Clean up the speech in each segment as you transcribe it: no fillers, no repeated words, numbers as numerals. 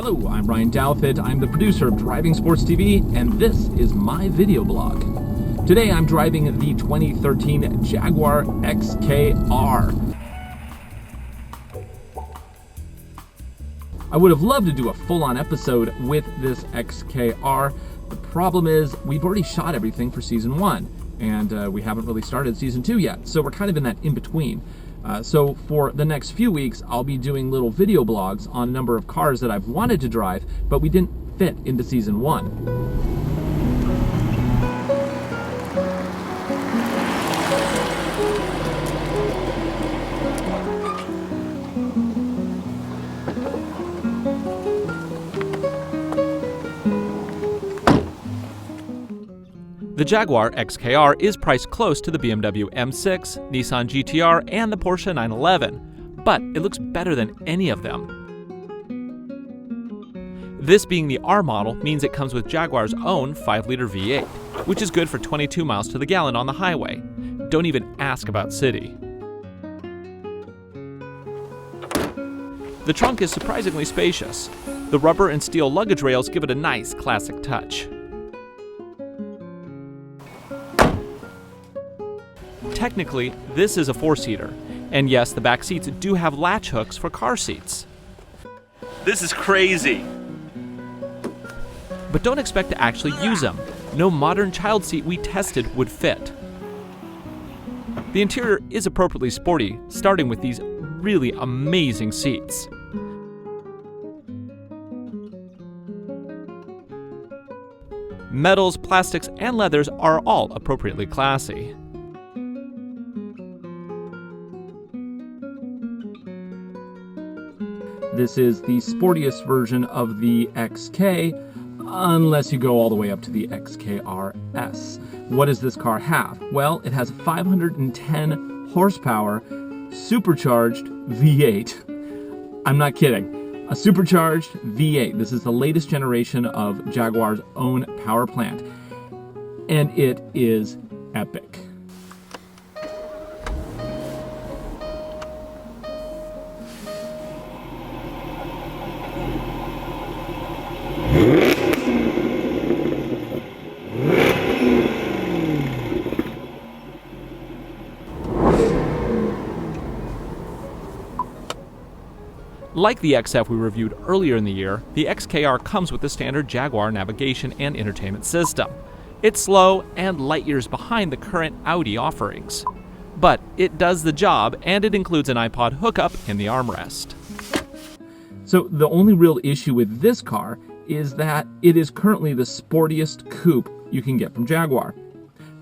Hello, I'm Ryan Dalfit. I'm the producer of Driving Sports TV, and this is my video blog. Today I'm driving the 2013 Jaguar XKR. I would have loved to do a full-on episode with this XKR. The problem is we've already shot everything for Season 1, and we haven't really started Season 2 yet, so we're kind of in that in-between. So for the next few weeks, I'll be doing little video blogs on a number of cars that I've wanted to drive, but we didn't fit into Season 1. The Jaguar XKR is priced close to the BMW M6, Nissan GT-R, and the Porsche 911, but it looks better than any of them. This being the R model means it comes with Jaguar's own 5-liter V8, which is good for 22 miles to the gallon on the highway. Don't even ask about city. The trunk is surprisingly spacious. The rubber and steel luggage rails give it a nice classic touch. Technically, this is a 4-seater, and yes, the back seats do have latch hooks for car seats. This is crazy! But don't expect to actually use them. No modern child seat we tested would fit. The interior is appropriately sporty, starting with these really amazing seats. Metals, plastics, and leathers are all appropriately classy. This is the sportiest version of the XK, unless you go all the way up to the xkr-s. What does this car have? Well, it has a 510 horsepower supercharged V8. I'm not kidding. A supercharged V8. This is the latest generation of Jaguar's own power plant, and it is epic. Like the XF we reviewed earlier in the year, the XKR comes with the standard Jaguar navigation and entertainment system. It's slow and light years behind the current Audi offerings. But it does the job, and it includes an iPod hookup in the armrest. So the only real issue with this car is that it is currently the sportiest coupe you can get from Jaguar.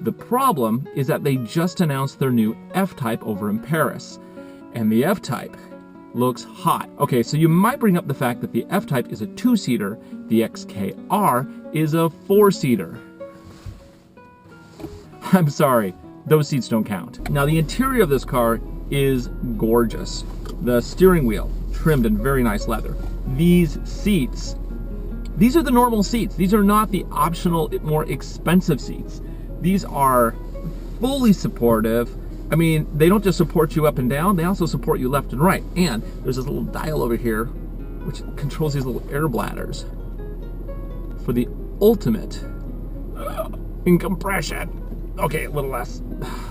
The problem is that they just announced their new F-Type over in Paris, and the F-Type looks hot. Okay, so you might bring up the fact that the F-Type is a 2-seater, the XKR is a 4-seater. I'm sorry, those seats don't count. Now, the interior of this car is gorgeous. The steering wheel, trimmed in very nice leather. These seats, these are the normal seats. These are not the optional, more expensive seats. These are fully supportive. I mean, they don't just support you up and down, they also support you left and right. And there's this little dial over here which controls these little air bladders for the ultimate in compression. Okay, a little less.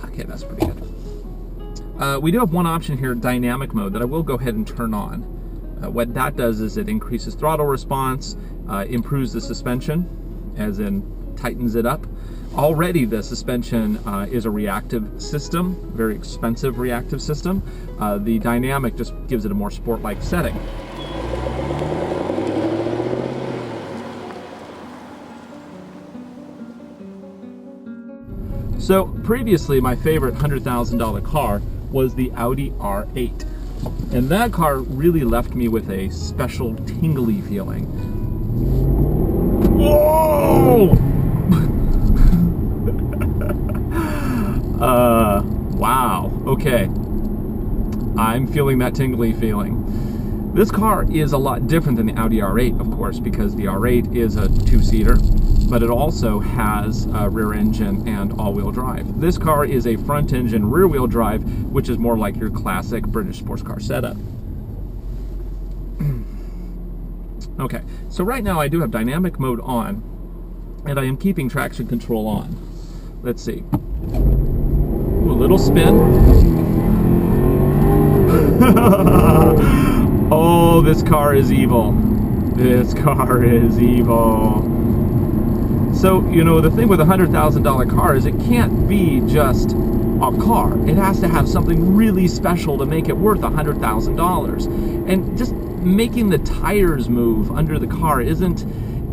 Okay, that's pretty good. We do have one option here, dynamic mode, that I will go ahead and turn on. What that does is it increases throttle response, improves the suspension, as in tightens it up. Already the suspension is a reactive system, very expensive reactive system. The dynamic just gives it a more sport-like setting. So previously my favorite $100,000 car was the Audi R8. And that car really left me with a special tingly feeling. Whoa! Wow, okay. I'm feeling that tingly feeling. This car is a lot different than the Audi R8, of course, because the R8 is a 2-seater, but it also has a rear engine and all-wheel drive. This car is a front engine, rear-wheel drive, which is more like your classic British sports car setup. Okay, so right now I do have dynamic mode on, and I am keeping traction control on. Let's see. Ooh, a little spin. Oh, this car is evil. This car is evil. So, you know, the thing with a $100,000 car is it can't be just a car. It has to have something really special to make it worth $100,000. And just making the tires move under the car isn't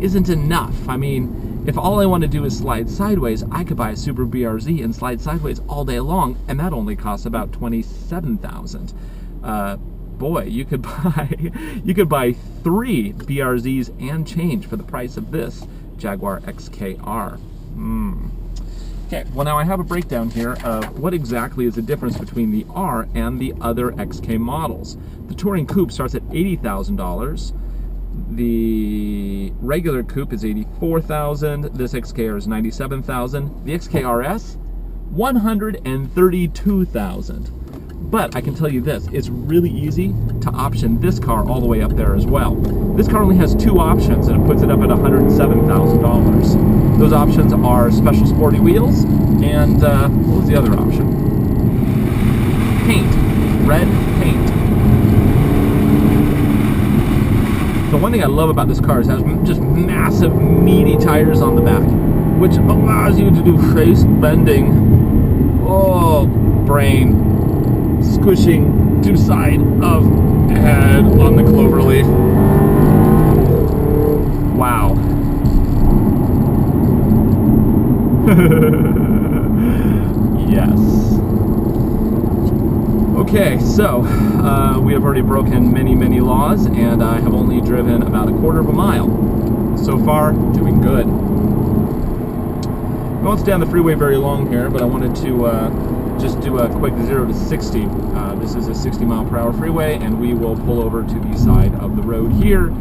enough. I mean, if all I want to do is slide sideways, I could buy a Super BRZ and slide sideways all day long, and that only costs about $27,000. Boy, you could buy 3 BRZs and change for the price of this Jaguar XKR. Okay, well now I have a breakdown here of what exactly is the difference between the R and the other XK models. The Touring Coupe starts at $80,000. The regular coupe is $84,000. This XKR is $97,000. The xkr-s, $132,000. But I can tell you this, it's really easy to option this car all the way up there as well. This car only has 2 options, and it puts it up at $107,000. Those options are special sporty wheels, and what was the other option? Paint, red paint. The one thing I love about this car is it has just massive, meaty tires on the back, which allows you to do face bending. Oh, brain. Squishing to side of head on the cloverleaf. Wow. Yes. Okay, so we have already broken many laws, and I have only driven about a quarter of a mile. So far, doing good. I won't stay on the freeway very long here, but I wanted to just do a quick 0 to 60. This is a 60-mile-per-hour freeway, and we will pull over to the side of the road here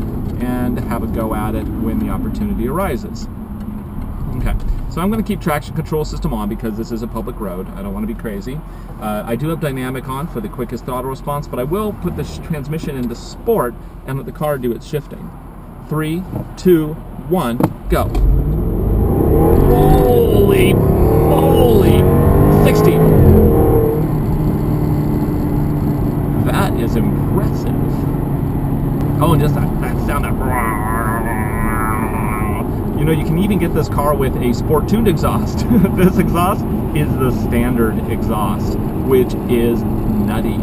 and have a go at it when the opportunity arises. Okay, so I'm going to keep traction control system on because this is a public road. I don't want to be crazy. I do have dynamic on for the quickest throttle response, but I will put the transmission into sport and let the car do its shifting. 3, 2, 1, go. Holy moly! 60. That is impressive. Oh, and just that sound of... You know, you can even get this car with a sport-tuned exhaust. This exhaust is the standard exhaust, which is nutty.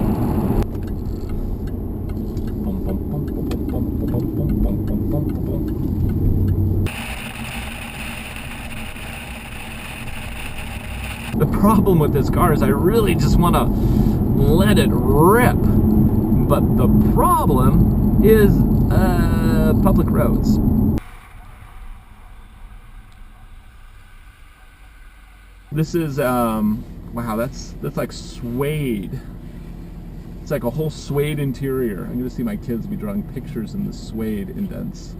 The problem with this car is I really just want to let it rip. But the problem is public roads. This is, wow, that's like suede. It's like a whole suede interior. I'm gonna see my kids be drawing pictures in the suede indents.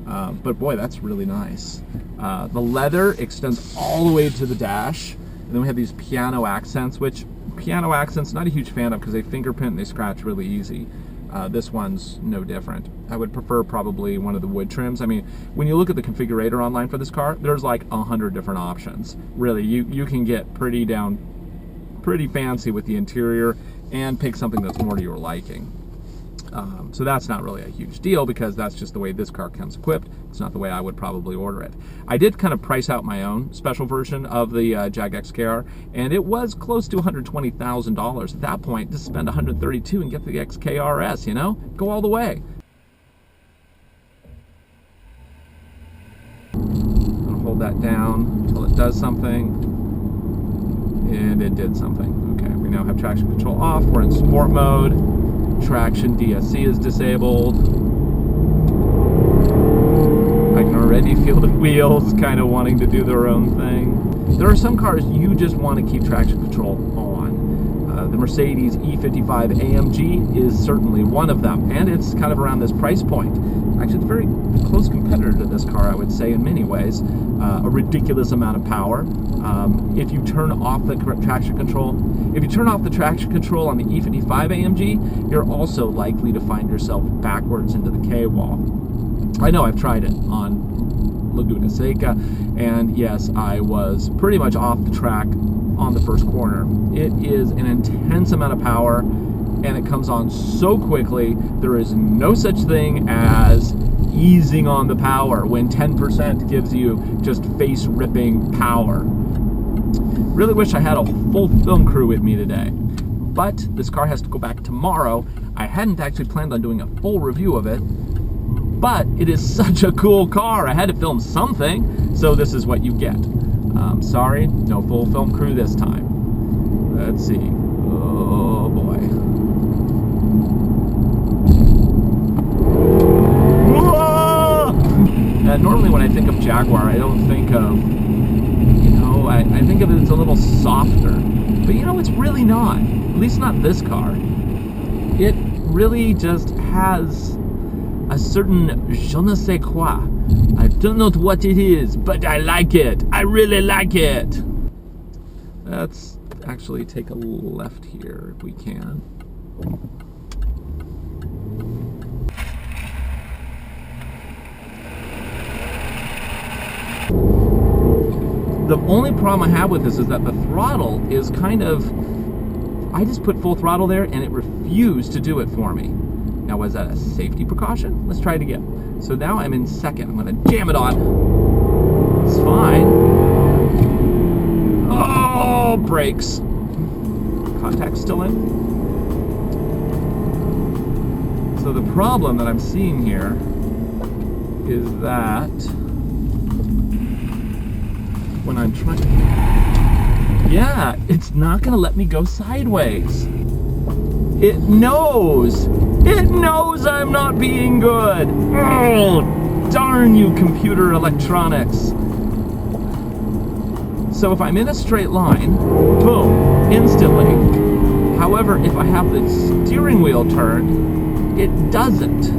But boy, that's really nice. The leather extends all the way to the dash. And then we have these piano accents, which piano accents, not a huge fan of because they fingerprint and they scratch really easy. This one's no different. I would prefer probably one of the wood trims. I mean, when you look at the configurator online for this car, there's like 100 different options. Really, you can get pretty fancy with the interior and pick something that's more to your liking. So that's not really a huge deal because that's just the way this car comes equipped. It's not the way I would probably order it. I did kind of price out my own special version of the Jag XKR, and it was close to $120,000 at that point. To spend $132,000 and get the xkr-s, you know, go all the way. I'll hold that down until it does something, and it did something. Okay, we now have traction control off. We're in sport mode. Traction DSC is disabled. I can already feel the wheels kind of wanting to do their own thing. There are some cars you just want to keep traction control on. The Mercedes E55 AMG is certainly one of them, and it's kind of around this price point. Actually, it's a very close competitor to this car, I would say, in many ways. A ridiculous amount of power. If you turn off the traction control, on the E55 AMG, you're also likely to find yourself backwards into the K-wall. I know I've tried it on Laguna Seca, and yes, I was pretty much off the track on the first corner. It is an intense amount of power, and it comes on so quickly. There is no such thing as easing on the power when 10% gives you just face-ripping power. Really wish I had a full film crew with me today, but this car has to go back tomorrow. I hadn't actually planned on doing a full review of it, but it is such a cool car. I had to film something, so this is what you get. Sorry, no full film crew this time. Let's see. Oh boy. Normally when I think of Jaguar, I don't think of, I think of it as a little softer. But it's really not. At least not this car. It really just has a certain je ne sais quoi. I don't know what it is, but I like it. I really like it. Let's actually take a left here if we can. The only problem I have with this is that the throttle is kind of, I just put full throttle there and it refused to do it for me. Now, was that a safety precaution? Let's try it again. So now I'm in second. I'm going to jam it on. It's fine. Oh, brakes. Contact's still in. So the problem that I'm seeing here is that when I'm trying, yeah, it's not going to let me go sideways. It knows I'm not being good. Oh, darn you, computer electronics. So if I'm in a straight line, boom, instantly. However, if I have the steering wheel turned, it doesn't.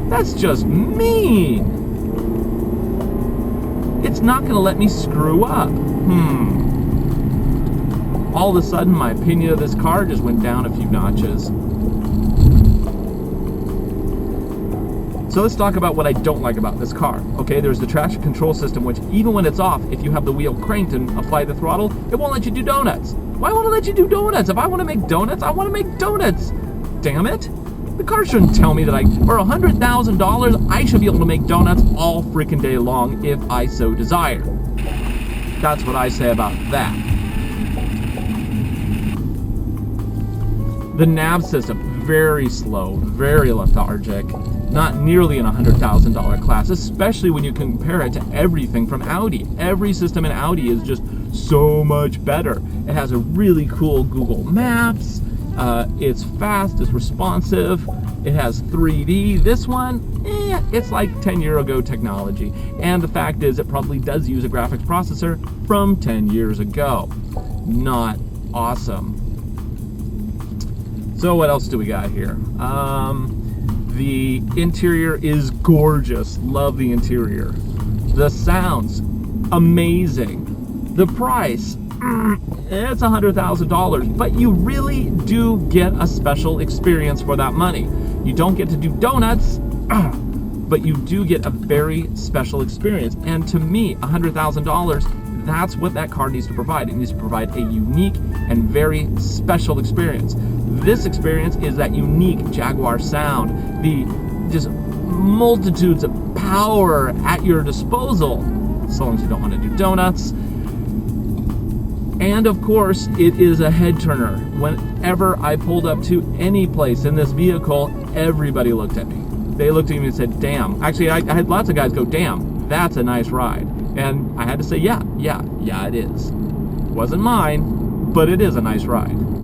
That's just mean. It's not going to let me screw up. All of a sudden, my opinion of this car just went down a few notches. So let's talk about what I don't like about this car. Okay, there's the traction control system, which even when it's off, if you have the wheel cranked and apply the throttle, it won't let you do donuts. Why won't it let you do donuts? If I want to make donuts, I want to make donuts. Damn it. The car shouldn't tell me that for $100,000, I should be able to make donuts all freaking day long if I so desire. That's what I say about that. The Nav System, very slow, very lethargic, not nearly in a $100,000 class, especially when you compare it to everything from Audi. Every system in Audi is just so much better. It has a really cool Google Maps. It's fast, it's responsive, it has 3D. This one, it's like 10-year ago technology. And the fact is, it probably does use a graphics processor from 10 years ago. Not awesome. So what else do we got here? The interior is gorgeous. Love the interior. The sounds, amazing. The price, it's $100,000, but you really do get a special experience for that money. You don't get to do donuts, but you do get a very special experience. And to me, $100,000, that's what that car needs to provide. It needs to provide a unique and very special experience. This experience is that unique Jaguar sound, the just multitudes of power at your disposal, so long as you don't want to do donuts. And of course, it is a head turner. Whenever I pulled up to any place in this vehicle, everybody looked at me. They looked at me and said, damn. Actually, I had lots of guys go, damn, that's a nice ride. And I had to say, yeah, it is. It wasn't mine, but it is a nice ride.